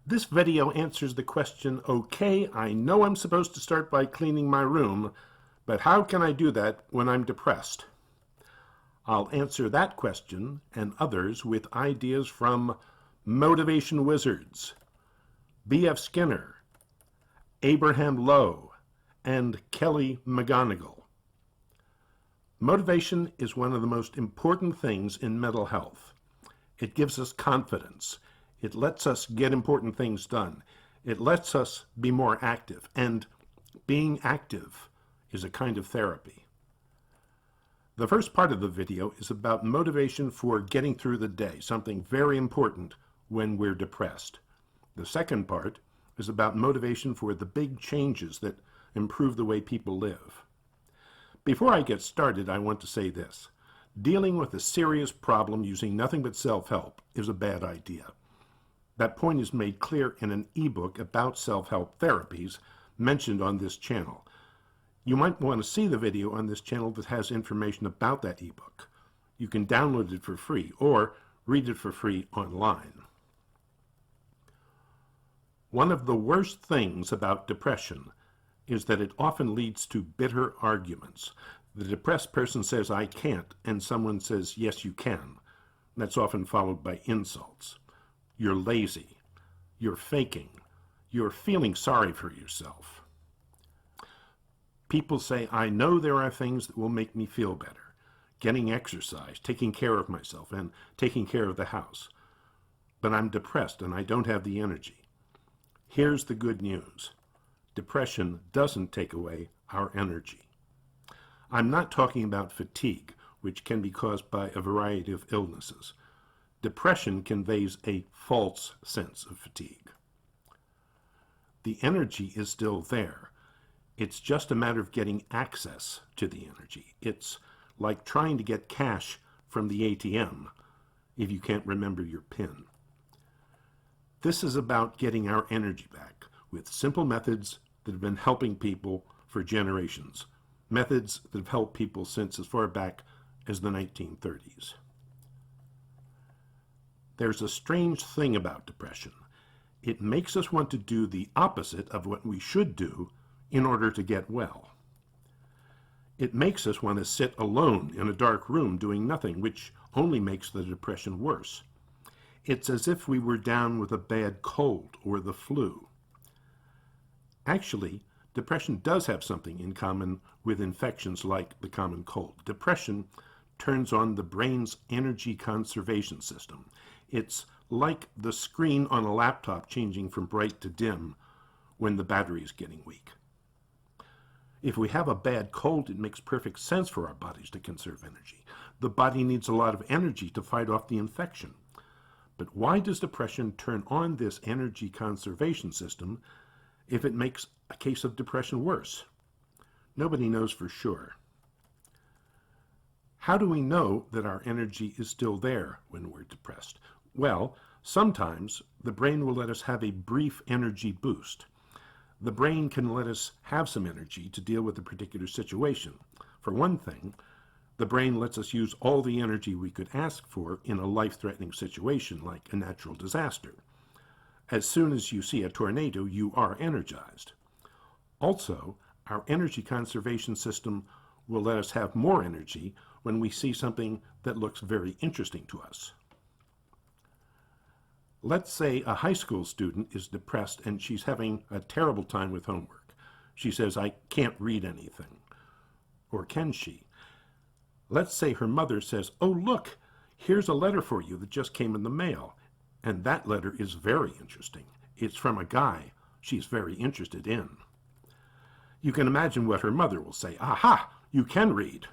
This video answers the question, okay, I know I'm supposed to start by cleaning my room, but how can I do that when I'm depressed? I'll answer that question and others with ideas from motivation wizards, B.F. Skinner, Abraham Lowe, and Kelly McGonigal. Motivation is one of the most important things in mental health. It gives us confidence. It lets us get important things done. It lets us be more active, and being active is a kind of therapy. The first part of the video is about motivation for getting through the day, something very important when we're depressed. The second part is about motivation for the big changes that improve the way people live. Before I get started, I want to say this. Dealing with a serious problem using nothing but self-help is a bad idea. That point is made clear in an ebook about self-help therapies mentioned on this channel. You might want to see the video on this channel that has information about that ebook. You can download it for free or read it for free online. One of the worst things about depression is that it often leads to bitter arguments. The depressed person says, I can't, and someone says, yes, you can. That's often followed by insults. You're lazy. You're faking. You're feeling sorry for yourself. People say, I know there are things that will make me feel better. Getting exercise, taking care of myself, and taking care of the house. But I'm depressed and I don't have the energy. Here's the good news. Depression doesn't take away our energy. I'm not talking about fatigue, which can be caused by a variety of illnesses. Depression conveys a false sense of fatigue. The energy is still there. It's just a matter of getting access to the energy. It's like trying to get cash from the ATM if you can't remember your PIN. This is about getting our energy back with simple methods that have been helping people for generations. Methods that have helped people since as far back as the 1930s. There's a strange thing about depression. It makes us want to do the opposite of what we should do in order to get well. It makes us want to sit alone in a dark room doing nothing, which only makes the depression worse. It's as if we were down with a bad cold or the flu. Actually, depression does have something in common with infections like the common cold. Depression turns on the brain's energy conservation system. It's like the screen on a laptop changing from bright to dim when the battery is getting weak. If we have a bad cold, it makes perfect sense for our bodies to conserve energy. The body needs a lot of energy to fight off the infection. But why does depression turn on this energy conservation system if it makes a case of depression worse? Nobody knows for sure. How do we know that our energy is still there when we're depressed? Well, sometimes the brain will let us have a brief energy boost. The brain can let us have some energy to deal with a particular situation. For one thing, the brain lets us use all the energy we could ask for in a life-threatening situation like a natural disaster. As soon as you see a tornado, you are energized. Also, our energy conservation system will let us have more energy when we see something that looks very interesting to us. Let's say a high school student is depressed and she's having a terrible time with homework. She says, I can't read anything. Or can she? Let's say her mother says, oh, look, here's a letter for you that just came in the mail. And that letter is very interesting. It's from a guy she's very interested in. You can imagine what her mother will say. Aha, you can read.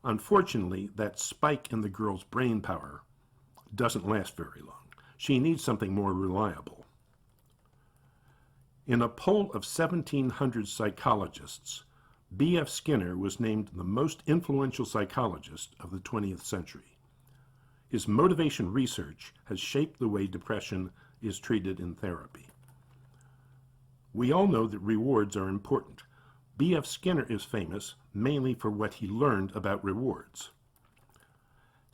Unfortunately, that spike in the girl's brain power doesn't last very long. She needs something more reliable. In a poll of 1,700 psychologists, B.F. Skinner was named the most influential psychologist of the 20th century. His motivation research has shaped the way depression is treated in therapy. We all know that rewards are important. B.F. Skinner is famous mainly for what he learned about rewards.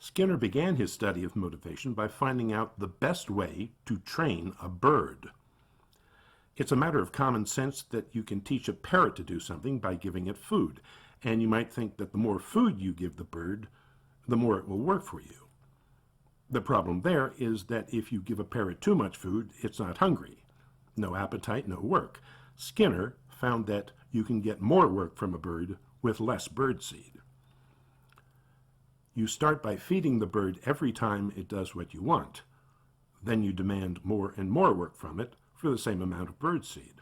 Skinner began his study of motivation by finding out the best way to train a bird. It's a matter of common sense that you can teach a parrot to do something by giving it food, and you might think that the more food you give the bird, the more it will work for you. The problem there is that if you give a parrot too much food, it's not hungry. No appetite, no work. Skinner found that you can get more work from a bird with less birdseed. You start by feeding the bird every time it does what you want. Then you demand more and more work from it for the same amount of birdseed.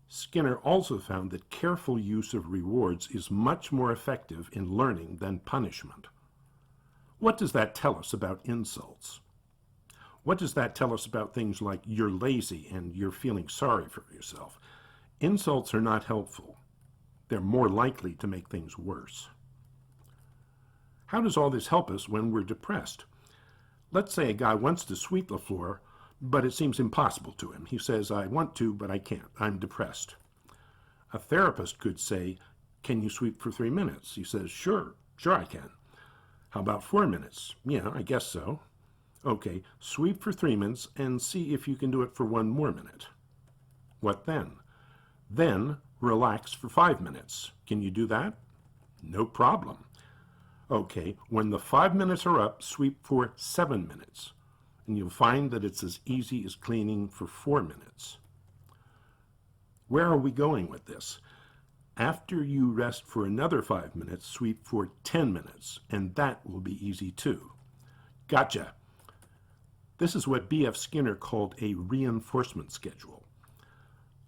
Skinner also found that careful use of rewards is much more effective in learning than punishment. What does that tell us about insults? What does that tell us about things like you're lazy and you're feeling sorry for yourself? Insults are not helpful. They're more likely to make things worse. How does all this help us when we're depressed? Let's say a guy wants to sweep the floor, but it seems impossible to him. He says, I want to, but I can't. I'm depressed. A therapist could say, can you sweep for 3 minutes? He says, sure I can. How about 4 minutes? Yeah, I guess so. Okay, sweep for 3 minutes and see if you can do it for 1 more minute. What then? Then relax for 5 minutes. Can you do that? No problem. Okay, when the 5 minutes are up, sweep for 7 minutes. And you'll find that it's as easy as cleaning for 4 minutes. Where are we going with this? After you rest for another 5 minutes, sweep for 10 minutes, and that will be easy too. Gotcha. This is what B.F. Skinner called a reinforcement schedule.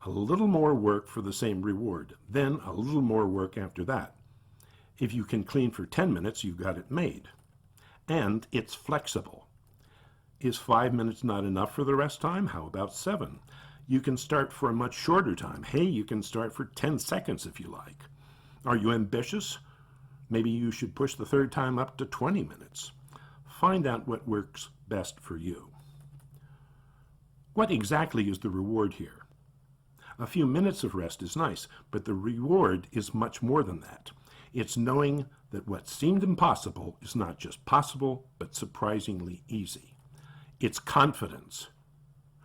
A little more work for the same reward, then a little more work after that. If you can clean for 10 minutes, you've got it made. And it's flexible. Is 5 minutes not enough for the rest time? How about 7? You can start for a much shorter time. Hey, you can start for 10 seconds if you like. Are you ambitious? Maybe you should push the third time up to 20 minutes. Find out what works best for you. What exactly is the reward here? A few minutes of rest is nice, but the reward is much more than that. It's knowing that what seemed impossible is not just possible, but surprisingly easy. It's confidence.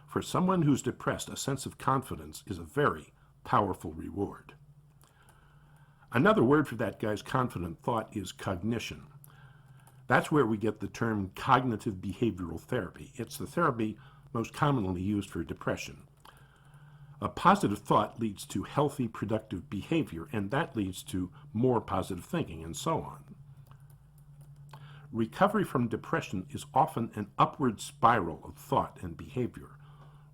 For someone who's depressed, a sense of confidence is a very powerful reward. Another word for that guy's confident thought is cognition. That's where we get the term cognitive behavioral therapy. It's the therapy most commonly used for depression. A positive thought leads to healthy, productive behavior, and that leads to more positive thinking, and so on. Recovery from depression is often an upward spiral of thought and behavior,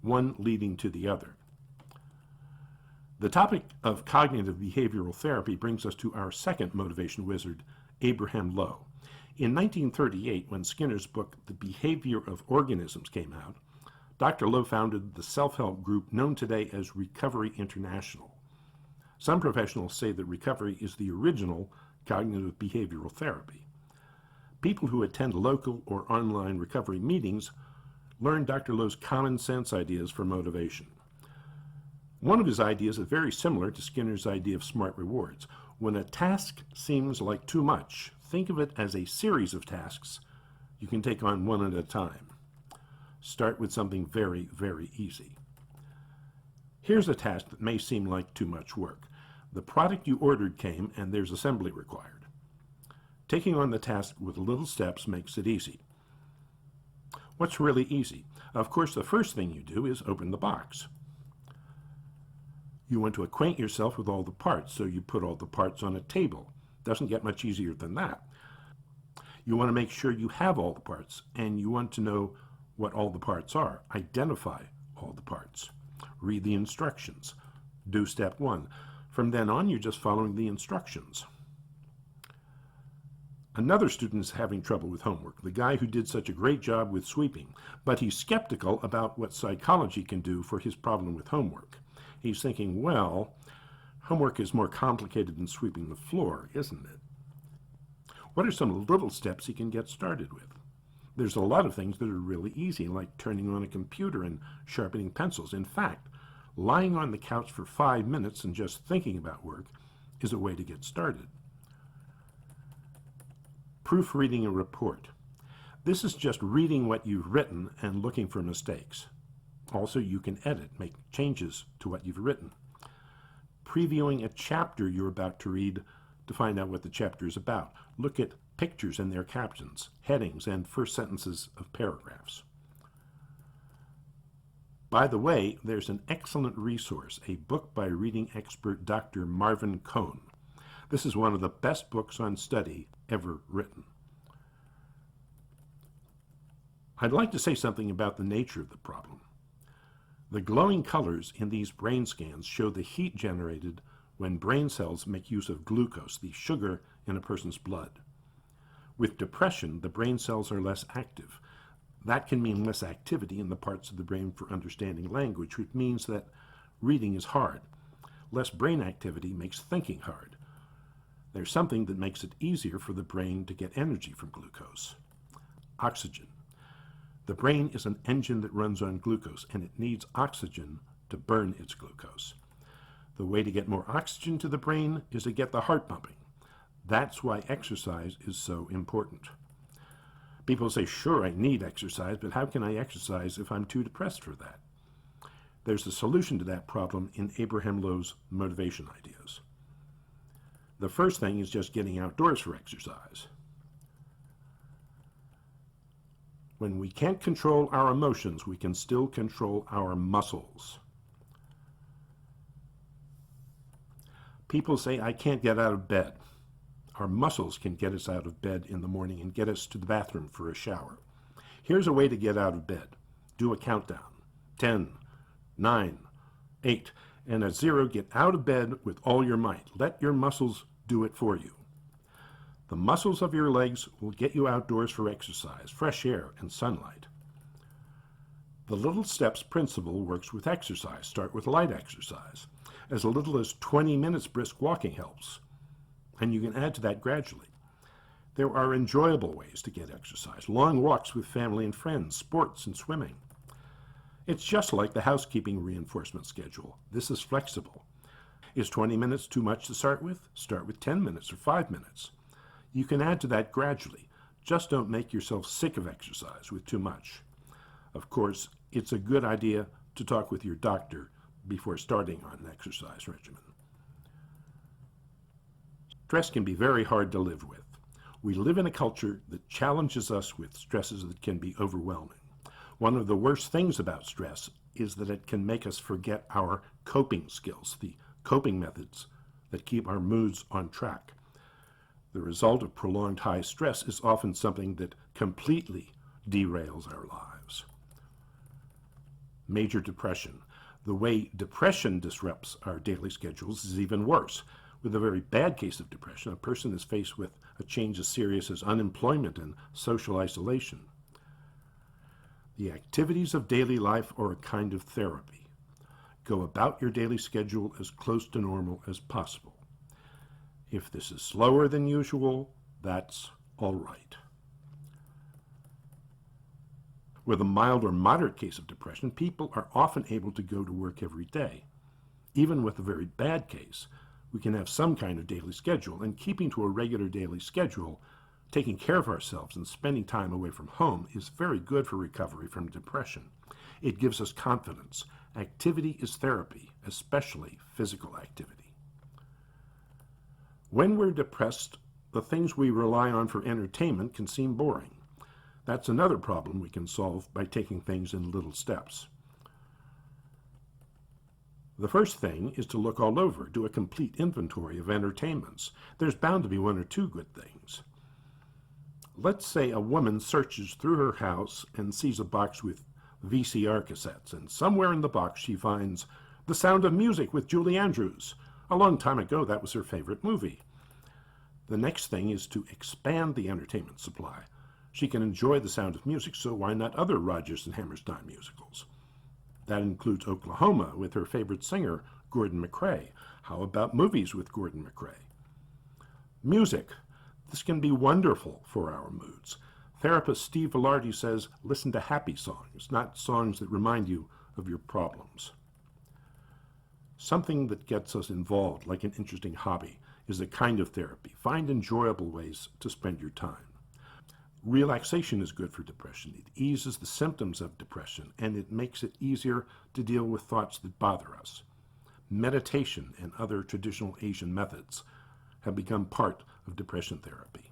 one leading to the other. The topic of cognitive behavioral therapy brings us to our second motivation wizard, Abraham Lowe. In 1938, when Skinner's book, The Behavior of Organisms, came out, Dr. Lowe founded the self-help group known today as Recovery International. Some professionals say that recovery is the original cognitive behavioral therapy. People who attend local or online recovery meetings learn Dr. Lowe's common sense ideas for motivation. One of his ideas is very similar to Skinner's idea of smart rewards. When a task seems like too much, think of it as a series of tasks you can take on one at a time. Start with something very, very easy. Here's a task that may seem like too much work. The product you ordered came and there's assembly required. Taking on the task with little steps makes it easy. What's really easy? Of course, the first thing you do is open the box. You want to acquaint yourself with all the parts, so you put all the parts on a table. Doesn't get much easier than that. You want to make sure you have all the parts, and you want to know what all the parts are. Identify all the parts. Read the instructions. Do step 1. From then on, you're just following the instructions. Another student is having trouble with homework, the guy who did such a great job with sweeping, but he's skeptical about what psychology can do for his problem with homework. He's thinking, well, homework is more complicated than sweeping the floor, isn't it? What are some little steps he can get started with? There's a lot of things that are really easy, like turning on a computer and sharpening pencils. In fact, lying on the couch for 5 minutes and just thinking about work is a way to get started. Proofreading a report. This is just reading what you've written and looking for mistakes. Also, you can edit, make changes to what you've written. Previewing a chapter you're about to read to find out what the chapter is about. Look at pictures and their captions, headings, and first sentences of paragraphs. By the way, there's an excellent resource, a book by reading expert Dr. Marvin Cohn. This is one of the best books on study ever written. I'd like to say something about the nature of the problem. The glowing colors in these brain scans show the heat generated when brain cells make use of glucose, the sugar in a person's blood. With depression, the brain cells are less active. That can mean less activity in the parts of the brain for understanding language, which means that reading is hard. Less brain activity makes thinking hard. There's something that makes it easier for the brain to get energy from glucose: oxygen. The brain is an engine that runs on glucose, and it needs oxygen to burn its glucose. The way to get more oxygen to the brain is to get the heart pumping. That's why exercise is so important. People say, sure, I need exercise, but how can I exercise if I'm too depressed for that? There's a solution to that problem in Abraham Lowe's motivation ideas. The first thing is just getting outdoors for exercise. When we can't control our emotions, we can still control our muscles. People say, I can't get out of bed. Our muscles can get us out of bed in the morning and get us to the bathroom for a shower. Here's a way to get out of bed. Do a countdown. 10, 9, 8, and at 0, get out of bed with all your might. Let your muscles do it for you. The muscles of your legs will get you outdoors for exercise, fresh air, and sunlight. The little steps principle works with exercise. Start with light exercise. As little as 20 minutes brisk walking helps, and you can add to that gradually. There are enjoyable ways to get exercise: long walks with family and friends, sports, and swimming. It's just like the housekeeping reinforcement schedule. This is flexible. Is 20 minutes too much to start with? Start with 10 minutes or 5 minutes. You can add to that gradually. Just don't make yourself sick of exercise with too much. Of course, it's a good idea to talk with your doctor before starting on an exercise regimen. Stress can be very hard to live with. We live in a culture that challenges us with stresses that can be overwhelming. One of the worst things about stress is that it can make us forget our coping skills, the coping methods that keep our moods on track. The result of prolonged high stress is often something that completely derails our lives. Major depression. The way depression disrupts our daily schedules is even worse. With a very bad case of depression, a person is faced with a change as serious as unemployment and social isolation. The activities of daily life are a kind of therapy. Go about your daily schedule as close to normal as possible. If this is slower than usual, that's all right. With a mild or moderate case of depression, people are often able to go to work every day. Even with a very bad case, we can have some kind of daily schedule, and keeping to a regular daily schedule, taking care of ourselves and spending time away from home is very good for recovery from depression. It gives us confidence. Activity is therapy, especially physical activity. When we're depressed, the things we rely on for entertainment can seem boring. That's another problem we can solve by taking things in little steps. The first thing is to look all over, do a complete inventory of entertainments. There's bound to be one or two good things. Let's say a woman searches through her house and sees a box with VCR cassettes, and somewhere in the box she finds The Sound of Music with Julie Andrews. A long time ago, that was her favorite movie. The next thing is to expand the entertainment supply. She can enjoy The Sound of Music, so why not other Rodgers and Hammerstein musicals? That includes Oklahoma with her favorite singer, Gordon MacRae. How about movies with Gordon MacRae? Music. This can be wonderful for our moods. Therapist Steve Velarde says, listen to happy songs, not songs that remind you of your problems. Something that gets us involved, like an interesting hobby, is a kind of therapy. Find enjoyable ways to spend your time. Relaxation is good for depression. It eases the symptoms of depression, and it makes it easier to deal with thoughts that bother us. Meditation and other traditional Asian methods have become part of depression therapy.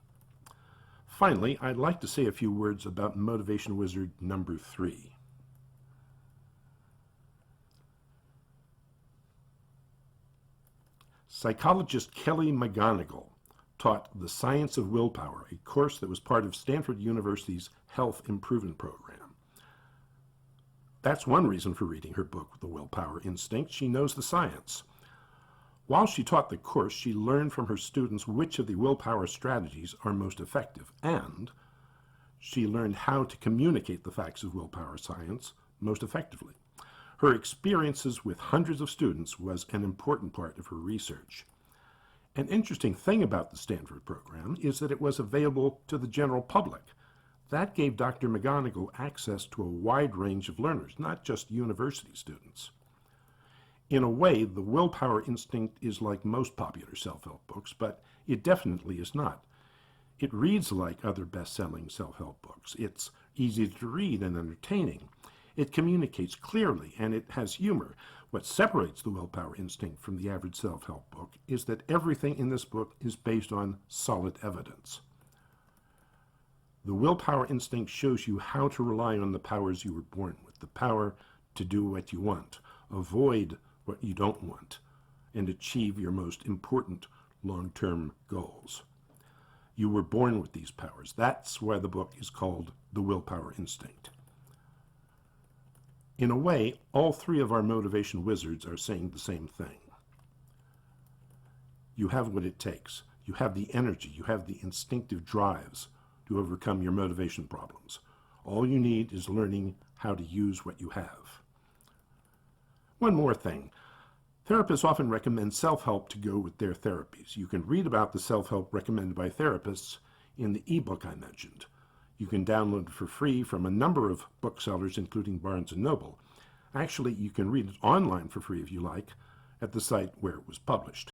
Finally, I'd like to say a few words about motivation wizard number 3. Psychologist Kelly McGonigal taught The Science of Willpower, a course that was part of Stanford University's Health Improvement Program. That's one reason for reading her book, The Willpower Instinct. She knows the science. While she taught the course, she learned from her students which of the willpower strategies are most effective, and she learned how to communicate the facts of willpower science most effectively. Her experiences with hundreds of students was an important part of her research. An interesting thing about the Stanford program is that it was available to the general public. That gave Dr. McGonigal access to a wide range of learners, not just university students. In a way, The Willpower Instinct is like most popular self-help books, but it definitely is not. It reads like other best-selling self-help books. It's easy to read and entertaining. It communicates clearly, and it has humor. What separates The Willpower Instinct from the average self-help book is that everything in this book is based on solid evidence. The Willpower Instinct shows you how to rely on the powers you were born with, the power to do what you want, avoid what you don't want, and achieve your most important long-term goals. You were born with these powers. That's why the book is called The Willpower Instinct. In a way, all three of our motivation wizards are saying the same thing. You have what it takes. You have the energy. You have the instinctive drives to overcome your motivation problems. All you need is learning how to use what you have. One more thing. Therapists often recommend self-help to go with their therapies. You can read about the self-help recommended by therapists in the ebook I mentioned. You can download it for free from a number of booksellers, including Barnes & Noble. Actually, you can read it online for free if you like, at the site where it was published.